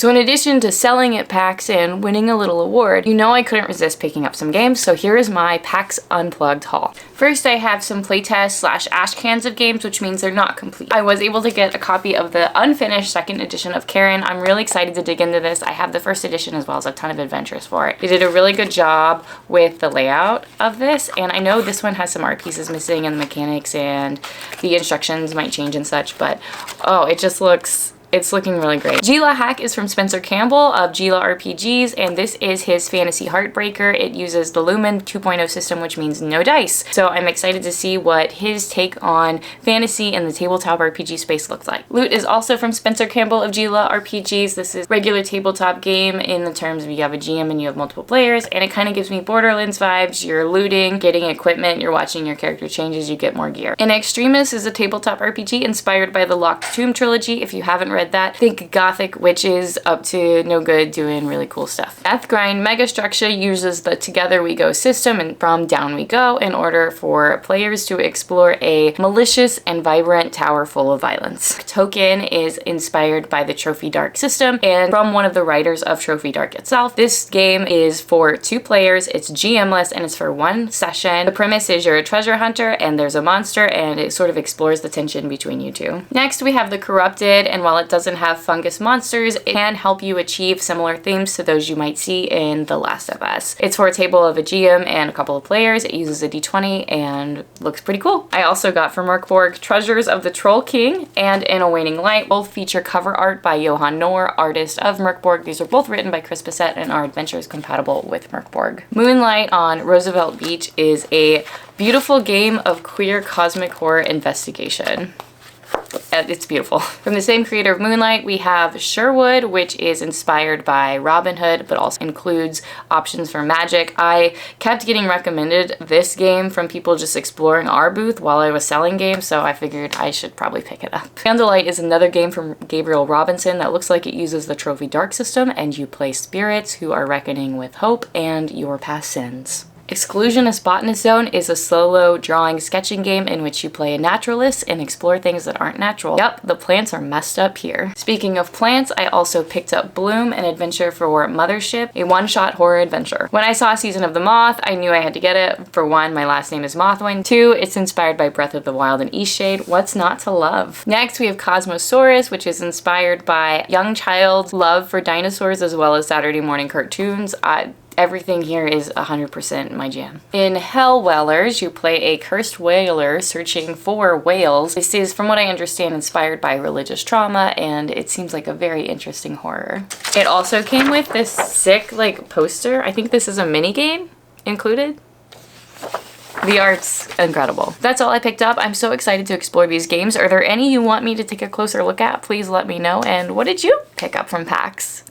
So in addition to selling at PAX and winning a little award, you know I couldn't resist picking up some games, so here is my PAX Unplugged haul. First, I have some playtest / ash cans of games, which means they're not complete. I was able to get a copy of the unfinished second edition of Karen. I'm really excited to dig into this. I have the first edition as well as a ton of adventures for it. They did a really good job with the layout of this, and I know this one has some art pieces missing and the mechanics and the instructions might change and such, but oh, it's looking really great. Gila Hack is from Spencer Campbell of Gila RPGs, and this is his Fantasy Heartbreaker. It uses the Lumen 2.0 system, which means no dice. So I'm excited to see what his take on fantasy and the tabletop RPG space looks like. Loot is also from Spencer Campbell of Gila RPGs. This is regular tabletop game in the terms of you have a GM and you have multiple players, and it kind of gives me Borderlands vibes. You're looting, getting equipment, you're watching your character changes, you get more gear. In Extremis is a tabletop RPG inspired by the Locked Tomb trilogy. If you haven't read that, think gothic witches up to no good doing really cool stuff. Deathgrind Megastructure uses the Together We Go system and from Down We Go in order for players to explore a malicious and vibrant tower full of violence. Token is inspired by the Trophy Dark system and from one of the writers of Trophy Dark itself. This game is for 2 players, it's GM-less, and it's for 1 session. The premise is you're a treasure hunter and there's a monster, and it sort of explores the tension between you two. Next we have The Corrupted, and while it doesn't have fungus monsters, it can help you achieve similar themes to those you might see in The Last of Us. It's for a table of a GM and a couple of players. It uses a d20 and looks pretty cool. I also got from Merkborg Treasures of the Troll King and In a Waning Light. Both feature cover art by Johan Nohr, artist of Merkborg. These are both written by Chris Bissett and are adventures compatible with Merkborg. Moonlight on Roosevelt Beach is a beautiful game of queer cosmic horror investigation. It's beautiful. From the same creator of Moonlight, we have Sherwood, which is inspired by Robin Hood, but also includes options for magic. I kept getting recommended this game from people just exploring our booth while I was selling games, so I figured I should probably pick it up. Candlelight is another game from Gabriel Robinson that looks like it uses the Trophy Dark system, and you play spirits who are reckoning with hope and your past sins. Exclusionist Botanist Zone is a solo drawing sketching game in which you play a naturalist and explore things that aren't natural. Yep, the plants are messed up here. Speaking of plants, I also picked up Bloom, an adventure for Mothership, a one-shot horror adventure. When I saw Season of the Moth, I knew I had to get it. For 1, my last name is Mothwing. 2, it's inspired by Breath of the Wild and Eastshade. What's not to love? Next, we have Cosmosaurus, which is inspired by young child's love for dinosaurs as well as Saturday morning cartoons. Everything here is 100% my jam. In Hell Whalers, you play a cursed whaler searching for whales. This is, from what I understand, inspired by religious trauma, and it seems like a very interesting horror. It also came with this sick, poster. I think this is a mini game included. The art's incredible. That's all I picked up. I'm so excited to explore these games. Are there any you want me to take a closer look at? Please let me know. And what did you pick up from PAX?